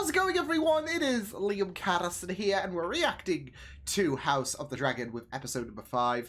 How's it going, everyone? It is Liam Catterson here, and we're reacting to House of the Dragon with episode number 5.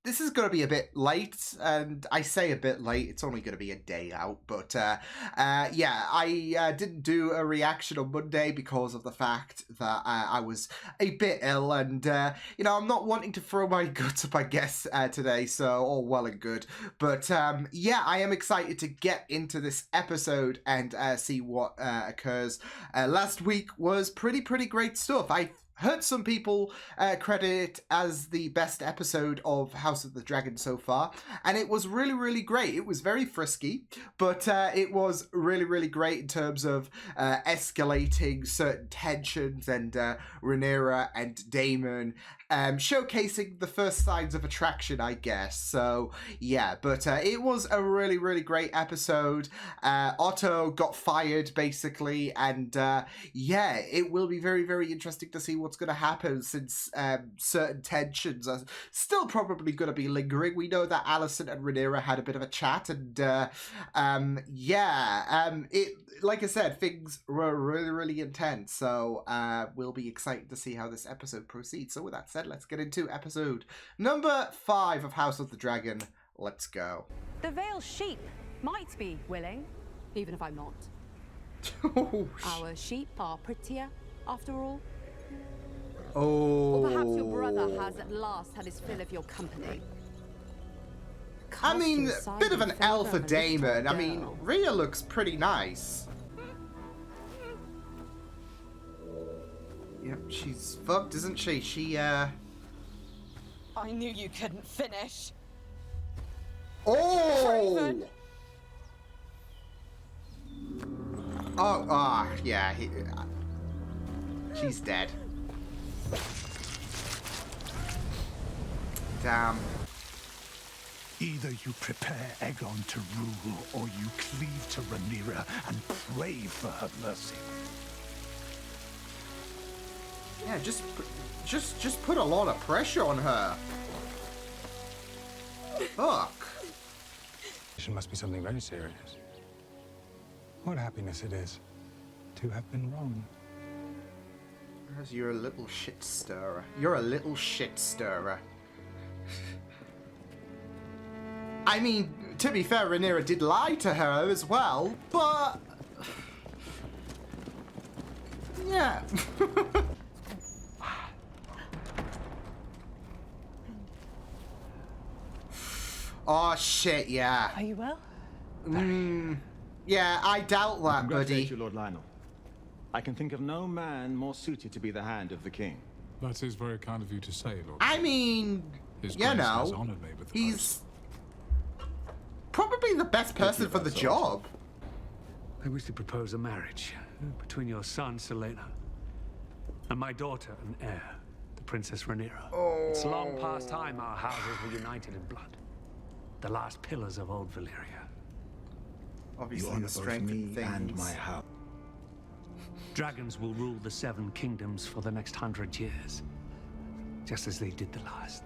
This is going to be a bit late, and I say a bit late, it's only going to be a day out, but yeah, I didn't do a reaction on Monday because of the fact that I was a bit ill, and, you know, I'm not wanting to throw my guts up, I guess, today, so all well and good, but yeah, I am excited to get into this episode and see what occurs. Last week was pretty great stuff. I heard some people credit it as the best episode of House of the Dragon so far, and it was really great. It was very frisky, but it was really great in terms of escalating certain tensions and Rhaenyra and Daemon showcasing the first signs of attraction, I guess. So yeah, but it was a really great episode. Otto got fired basically, and yeah, it will be very interesting to see what's going to happen, since certain tensions are still probably going to be lingering. We know that Alicent and Rhaenyra had a bit of a chat, and yeah, it, like I said, things were really intense, so we'll be excited to see how this episode proceeds. So with that said, let's get into episode number 5 of House of the Dragon. Let's go. The veiled sheep might be willing, even if I'm not. Oh, Our sheep are prettier, after all. oh. Or perhaps your brother has at last had his fill of your company. I mean, Cast bit of an your L side for in favor of a Daemon. I little mean, girl. Rhea looks pretty nice. Yep, she's fucked, isn't she? She, I knew you couldn't finish. Oh! Craven. Oh, yeah, she's dead. Damn. Either you prepare Aegon to rule, or you cleave to Rhaenyra and pray for her mercy. Yeah, just put a lot of pressure on her. Fuck. It must be something very serious. What happiness it is to have been wrong. You're a little shit stirrer. You're a little shit stirrer. I mean, to be fair, Rhaenyra did lie to her as well, but yeah. Oh shit, yeah. Are you well? Yeah, I doubt that, Congratulate buddy. you, Lord Lionel. I can think of no man more suited to be the hand of the king. That is very kind of you to say, Lord. I mean, His you Grace has know, honored me with the he's post. probably the best person for the job. I wish to propose a marriage between your son, Selena, and my daughter and heir, the Princess Rhaenyra. It's long past time our houses were united in blood. The last pillars of old Valyria. You Obviously, honor the both strength me of things. and my house. Dragons will rule the 7 kingdoms for the next 100 years, just as they did the last.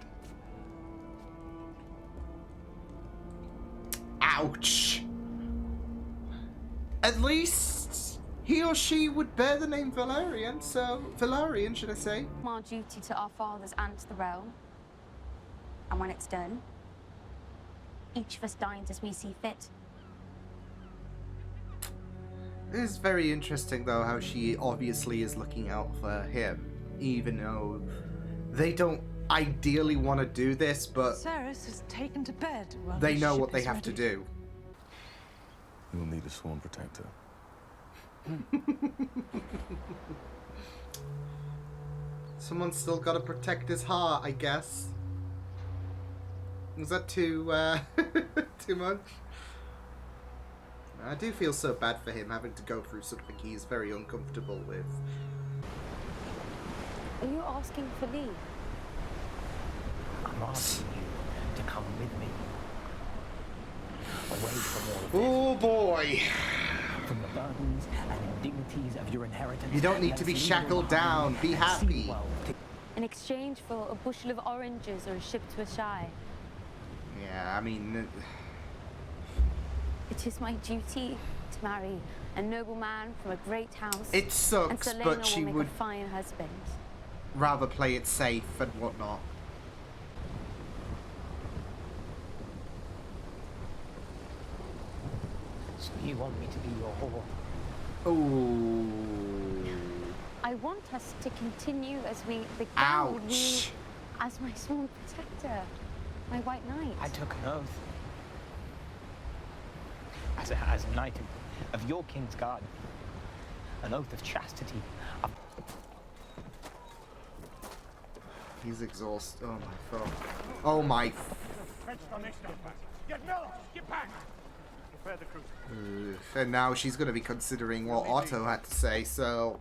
Ouch. At least he or she would bear the name Valerian, so Valerian, should I say? Our duty to our fathers and to the realm. And when it's done, each of us dines as we see fit. It is very interesting, though, how she obviously is looking out for him, even though they don't ideally want to do this, but Cerys is taken to bed. While they the know ship what they is have to ready. do. You will need a sworn protector. Someone's still got to protect his heart, I guess. Was that too, too much? I do feel so bad for him having to go through something he's very uncomfortable with. Are you asking for leave? I'm asking you to come with me. Away from all Oh of boy! this, from the burdens and indignities of your inheritance. You don't need to be Let's leave shackled all behind down. Be and see happy. the world. In exchange for a bushel of oranges or a ship to a shy. Yeah, I mean... It is my duty to marry a nobleman from a great house. It and sucks, Selena but she will make would a fine husband. rather play it safe and whatnot. So you want me to be your whore? Oh. I want us to continue as we began. Ouch. As my sworn protector, my white knight. I took an oath. As a knight of your king's guard. An oath of chastity. He's exhausted. Oh my fuck. Oh my. And now she's going to be considering what Otto had to say, so.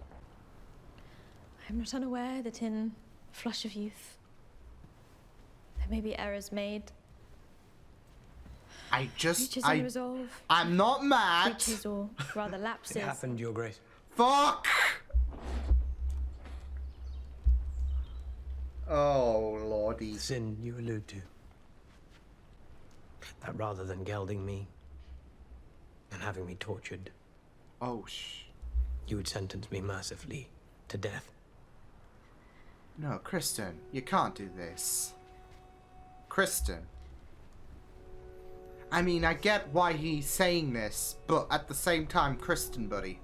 I'm not unaware that in flush of youth, there may be errors made. Breaches in resolve. I'm not mad. Breaches or rather lapses. It happened, Your Grace. Fuck! Oh, lordy. Sin you allude to. That rather than gelding me and having me tortured, oh, you would sentence me mercifully to death. No, Kristen, you can't do this. Kristen. I mean, I get why he's saying this, but at the same time, Kristen, buddy.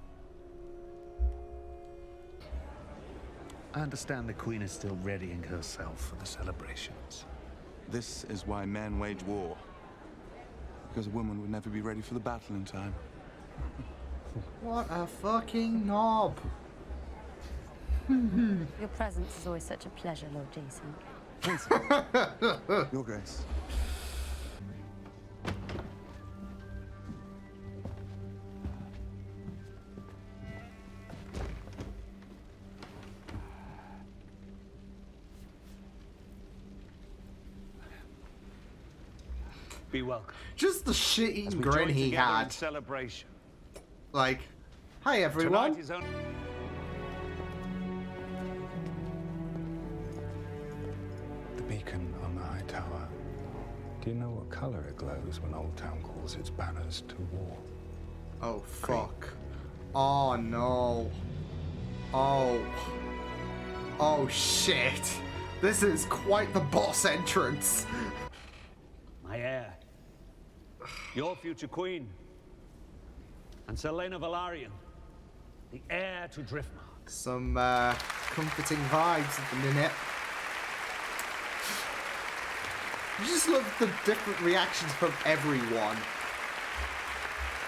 I understand the Queen is still readying herself for the celebrations. This is why men wage war. Because a woman would never be ready for the battle in time. What a fucking knob. Your presence is always such a pleasure, Lord Jason. Your Grace. Be welcome. Just the shitty grin he had. Celebration. Like, hi everyone. Tonight is only... The beacon on the high tower. Do you know what color it glows when Old Town calls its banners to war? Oh, fuck. Oh, no. Oh. Oh, shit. This is quite the boss entrance. My heir. Your future queen. And Selena Valarian. The heir to Driftmark. Some, comforting vibes at the minute. I just love the different reactions from everyone.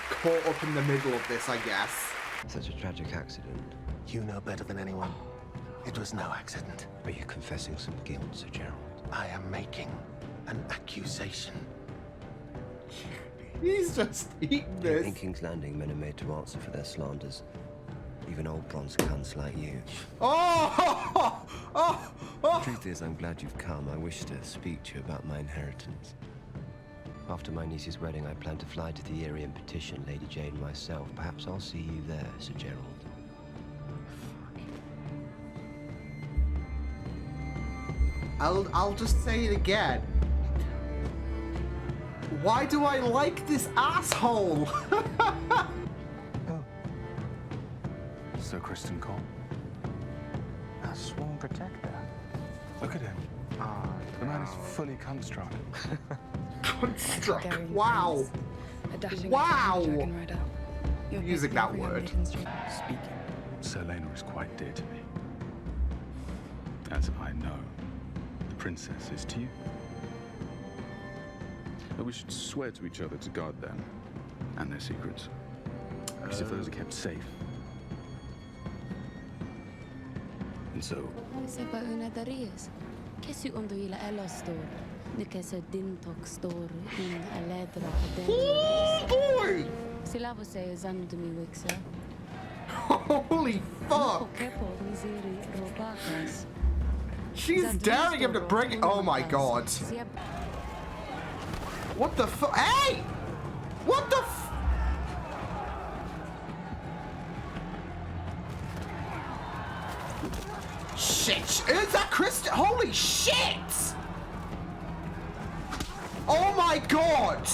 Caught up in the middle of this, I guess. Such a tragic accident. You know better than anyone. It was no accident. Are you confessing some guilt, Sir Gerald? I am making an accusation. He's just eating this. In King's Landing, men are made to answer for their slanders. Even old bronze cunts like you. Oh! Oh! The truth is, I'm glad you've come. I wish to speak to you about my inheritance. After my niece's wedding, I plan to fly to the Eyrie and petition Lady Jane myself. Perhaps I'll see you there, Sir Gerald. I'll just say it again. Why do I like this asshole? Sir Kristen Cole. A sworn protector. Look at him. The man is fully construct. Construct. Wow. Wow. Using that word. Speaking. Selena is quite dear to me. As I know, the princess is to you. And we should swear to each other to guard them and their secrets. Because if those are kept safe. And so. Oh boy! Holy fuck! She's daring him to bring it. Oh my god. What the fuck? Hey! What the f- Shit! Is that Kristen? Holy shit! Oh my god!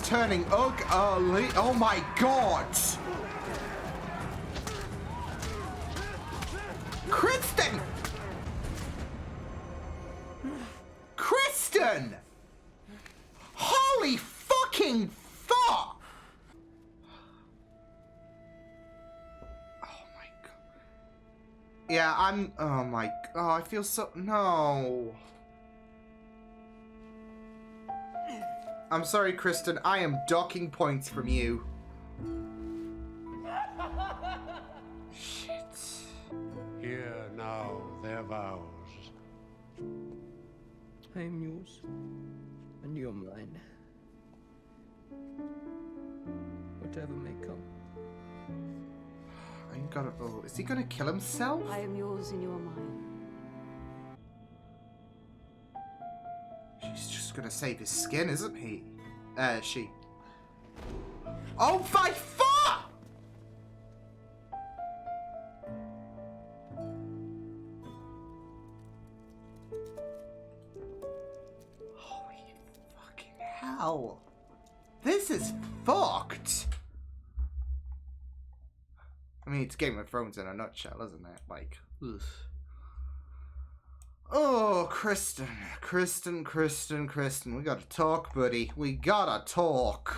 turning ugly. Oh my god! Kristen! Kristen! Holy fucking fuck! Oh my god. Yeah, oh my god, I feel so... No. I'm sorry, Kristen. I am docking points from you. Shit. Hear now their vows. I am yours, and you're mine. Whatever may come. I gotta... Oh, is he gonna kill himself? I am yours and you are mine. She's just gonna save his skin, isn't he? She. Oh my fuck! Holy fucking hell. This is fucked. I mean, it's Game of Thrones in a nutshell, isn't it? Like, ugh. Oh, Kristen. We gotta talk, buddy. We gotta talk.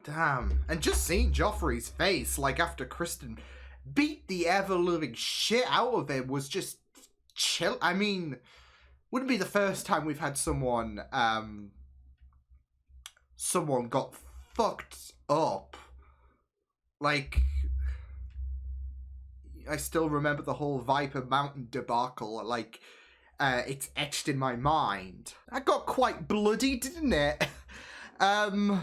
Damn. And just seeing Joffrey's face, like, after Kristen beat the ever-living shit out of him was just chill. I mean, wouldn't be the first time we've had someone got fucked up. Like... I still remember the whole Viper Mountain debacle, like, it's etched in my mind. That got quite bloody, didn't it? Yeah,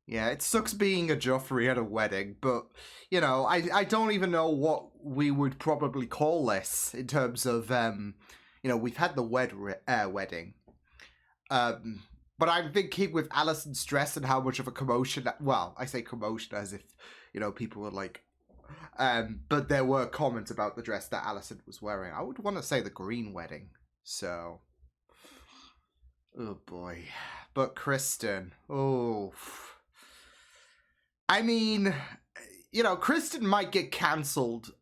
it sucks being a Joffrey at a wedding, but, you know, I don't even know what we would probably call this in terms of, you know, we've had the wedding. But I'm thinking with Alicent's dress and how much of a commotion, well, I say commotion as if, you know, people were like, but there were comments about the dress that Alicent was wearing. I would want to say the green wedding. So, oh boy. But Kristen, oh. I mean, you know, Kristen might get cancelled,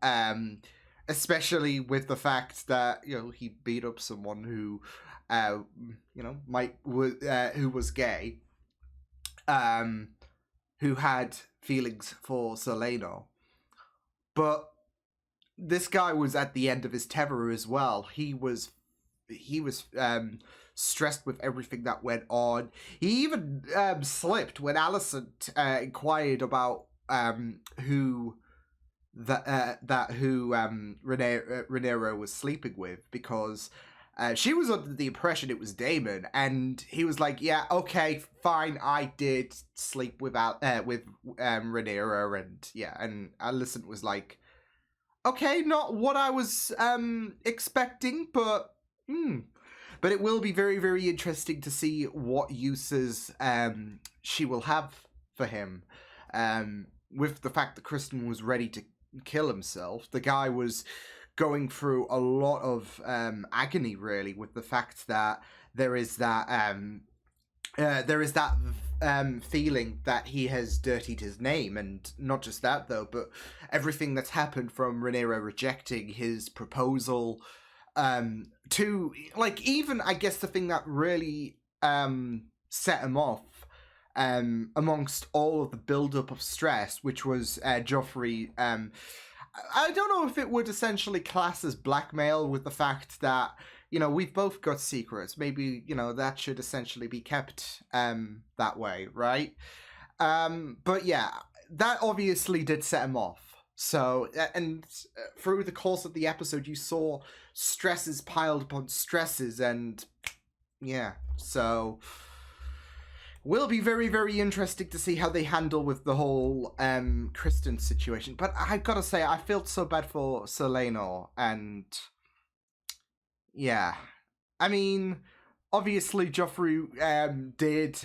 especially with the fact that, you know, he beat up someone who, you know, who was gay, who had feelings for Selena. But this guy was at the end of his tether as well. He was stressed with everything that went on. He even slipped when Alicent inquired about who Rhaenyra was sleeping with, because she was under the impression it was Daemon, and he was like, "Yeah, okay, fine, I did sleep with Rhaenyra," and yeah, and Alicent was like, "Okay, not what I was expecting, but But it will be very, very interesting to see what uses she will have for him. With the fact that Kristen was ready to kill himself, the guy was going through a lot of agony, really, with the fact that there is that feeling that he has dirtied his name, and not just that though, but everything that's happened from Rhaenyra rejecting his proposal, to, like, even I guess the thing that really set him off, amongst all of the build-up of stress, which was Joffrey. I don't know if it would essentially class as blackmail, with the fact that, you know, we've both got secrets. Maybe, you know, that should essentially be kept that way, right? But yeah, that obviously did set him off. So, and through the course of the episode, you saw stresses piled upon stresses, and yeah, so will be very, very interesting to see how they handle with the whole Kristen situation. But I gotta say, I felt so bad for Selena, and yeah, I mean, obviously Joffrey did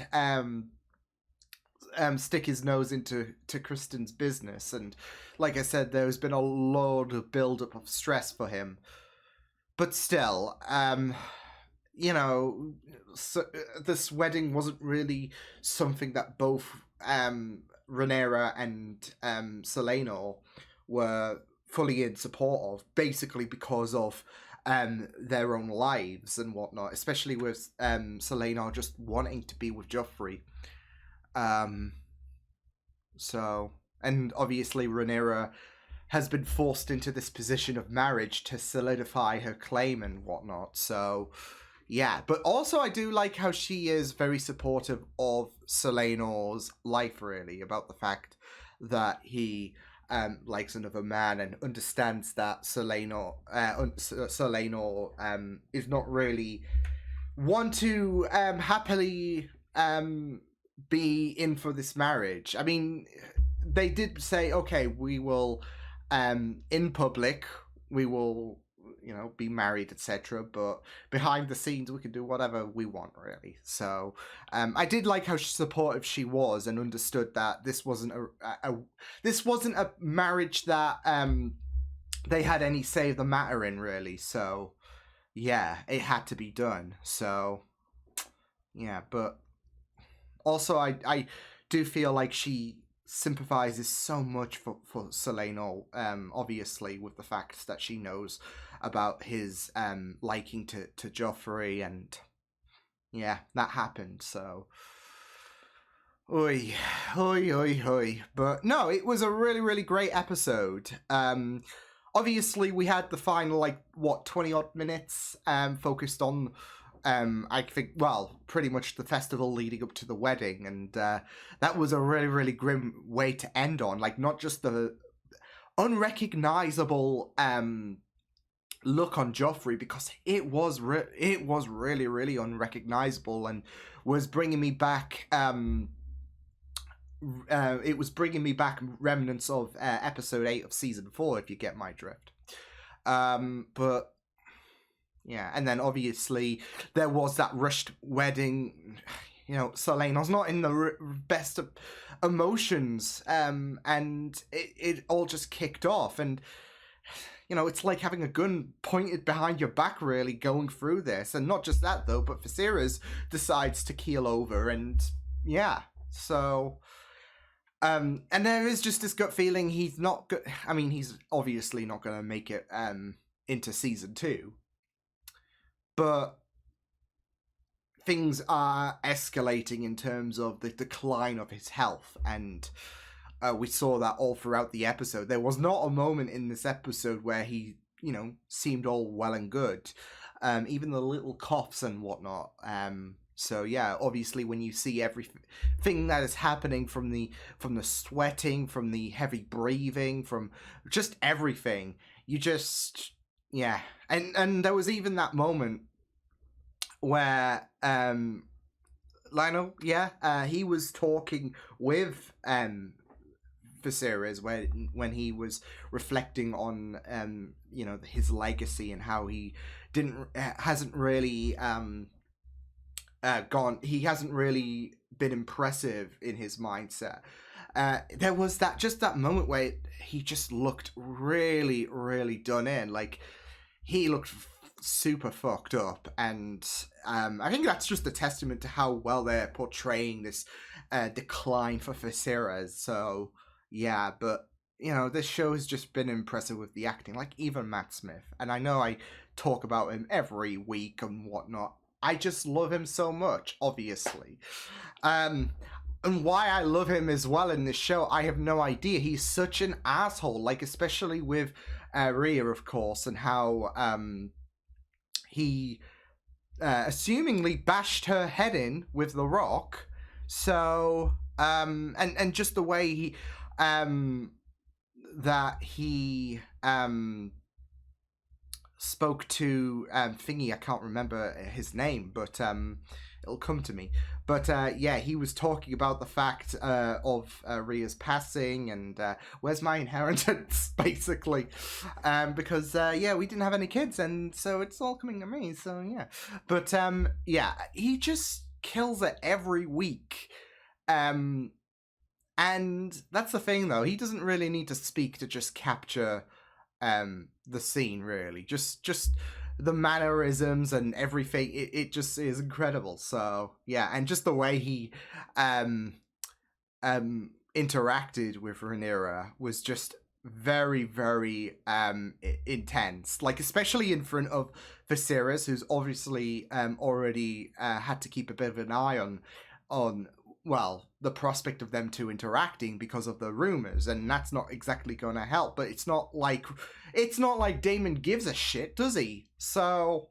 stick his nose into Kristen's business, and like I said, there's been a lot of build-up of stress for him. But still, you know, this wedding wasn't really something that both Rhaenyra and Selena were fully in support of, basically because of their own lives and whatnot, especially with Selena just wanting to be with Joffrey. So, and obviously Rhaenyra has been forced into this position of marriage to solidify her claim and whatnot. So, yeah. But also I do like how she is very supportive of Selena's life, really, about the fact that he likes another man and understands that Selena is not really want to happily be in for this marriage. I mean, they did say, okay, we will in public we will, you know, be married, etc., but behind the scenes we can do whatever we want, really. So I did like how supportive she was and understood that this wasn't a marriage that they had any say of the matter in, really. So yeah, it had to be done. So yeah, but also I do feel like she sympathizes so much for Selena, obviously, with the fact that she knows about his liking to Joffrey, and yeah, that happened. So oi. But no, it was a really, really great episode. Obviously we had the final 20 odd minutes focused on I think, well, pretty much the festival leading up to the wedding, and that was a really, really grim way to end on. Like, not just the unrecognizable look on Joffrey, because it was really, really unrecognizable, and was bringing me back. It was bringing me back remnants of episode 8 of season 4, if you get my drift. But yeah, and then obviously there was that rushed wedding. You know, Selena's not in the best of emotions, and it all just kicked off. And, you know, it's like having a gun pointed behind your back, really, going through this. And not just that, though, but Viserys decides to keel over, and yeah, so... and there is just this gut feeling he's not good. I mean, he's obviously not going to make it into season 2. But things are escalating in terms of the decline of his health, and we saw that all throughout the episode. There was not a moment in this episode where he, you know, seemed all well and good. Even the little coughs and whatnot. So yeah, obviously when you see everything that is happening from the sweating, from the heavy breathing, from just everything, you just... Yeah, and there was even that moment where Lionel, he was talking with Viserys when he was reflecting on you know, his legacy and how he hasn't really been impressive in his mindset. There was that moment where he just looked really, really done in. Like, he looked super fucked up, and I think that's just a testament to how well they're portraying this decline for Viserys. So yeah, but you know, this show has just been impressive with the acting, like even Matt Smith. And I know I talk about him every week and whatnot. I just love him so much, obviously. And why I love him as well in this show, I have no idea. He's such an asshole, like, especially with Rhea, of course, and how he assumingly bashed her head in with the rock. So, and just the way he, that he spoke to Thingy, I can't remember his name, but it'll come to me. But yeah, he was talking about the fact of Rhea's passing and where's my inheritance, basically. Because yeah, we didn't have any kids, and so it's all coming to me, so yeah. But yeah, he just kills it every week. And that's the thing, though. He doesn't really need to speak to just capture the scene, really. Just the mannerisms and everything, it just is incredible. So yeah, and just the way he interacted with Rhaenyra was just very, very intense. Like, especially in front of Viserys, who's obviously already had to keep a bit of an eye on well, the prospect of them two interacting because of the rumors, and that's not exactly going to help. But it's not like Daemon gives a shit, does he? So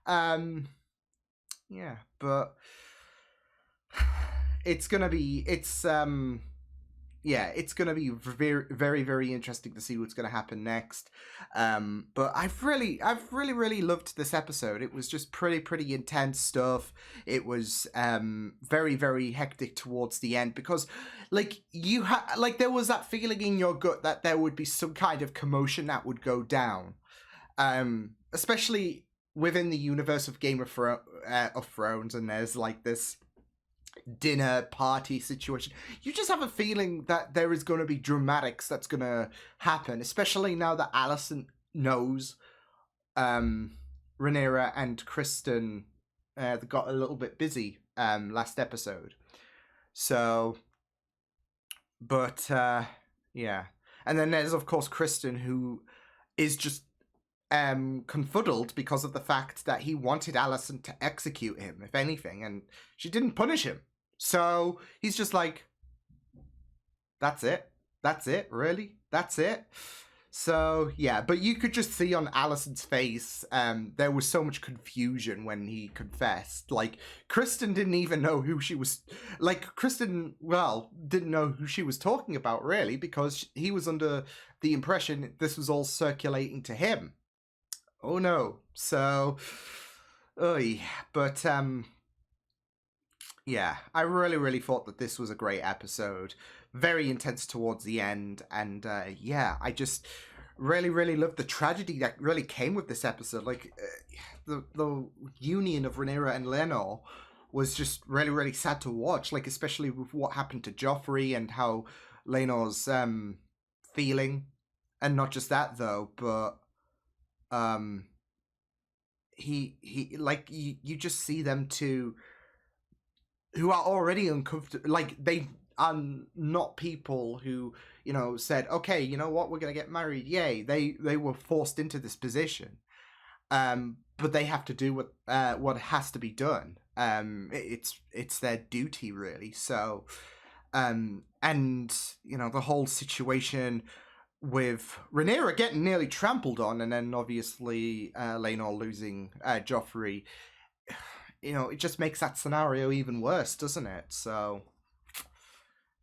yeah, but it's gonna be it's gonna be very, very, very interesting to see what's gonna happen next. But I've really loved this episode. It was just pretty intense stuff. It was very, very hectic towards the end because, like, there was that feeling in your gut that there would be some kind of commotion that would go down, especially within the universe of Game of Thrones, and there's like this dinner party situation. You just have a feeling that there is going to be dramatics that's going to happen, especially now that Alicent knows Rhaenyra and Kristen got a little bit busy last episode. So, but yeah, and then there's of course Kristen, who is just confuddled because of the fact that he wanted Alicent to execute him, if anything, and she didn't punish him. So he's just like, that's it, really, that's it. So yeah, but you could just see on Alicent's face, there was so much confusion when he confessed. Like, Kristen didn't even know who she was, didn't know who she was talking about, really, because he was under the impression this was all circulating to him. Oh no. So, but yeah, I really thought that this was a great episode. Very intense towards the end, and yeah, I just really loved the tragedy that really came with this episode. Like, the union of Rhaenyra and Laenor was just really sad to watch, like, especially with what happened to Joffrey and how Laenor's feeling. And not just that, though, but he like, you just see them two who are already uncomfortable. Like, they are not people who, you know, said, okay, you know what, we're gonna get married, yay. They were forced into this position, but they have to do what has to be done. It's their duty, really. So and you know, the whole situation with Rhaenyra getting nearly trampled on, and then obviously Laenor losing Joffrey, you know, it just makes that scenario even worse, doesn't it? So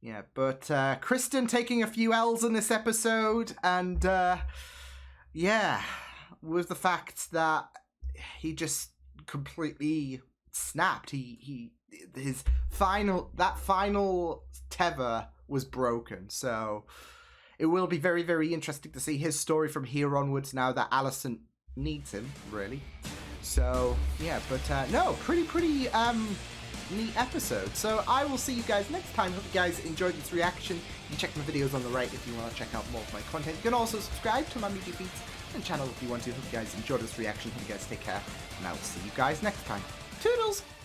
yeah, but Kristen taking a few L's in this episode, and yeah, with the fact that he just completely snapped. His final tether was broken. So it will be very interesting to see his story from here onwards, now that Alicent needs him, really. So yeah, but no, pretty neat episode. So I will see you guys next time. Hope you guys enjoyed this reaction. You can check my videos on the right if you want to check out more of my content. You can also subscribe to my media feeds and channel if you want to. Hope you guys enjoyed this reaction. Hope you guys take care, and I will see you guys next time. Toodles!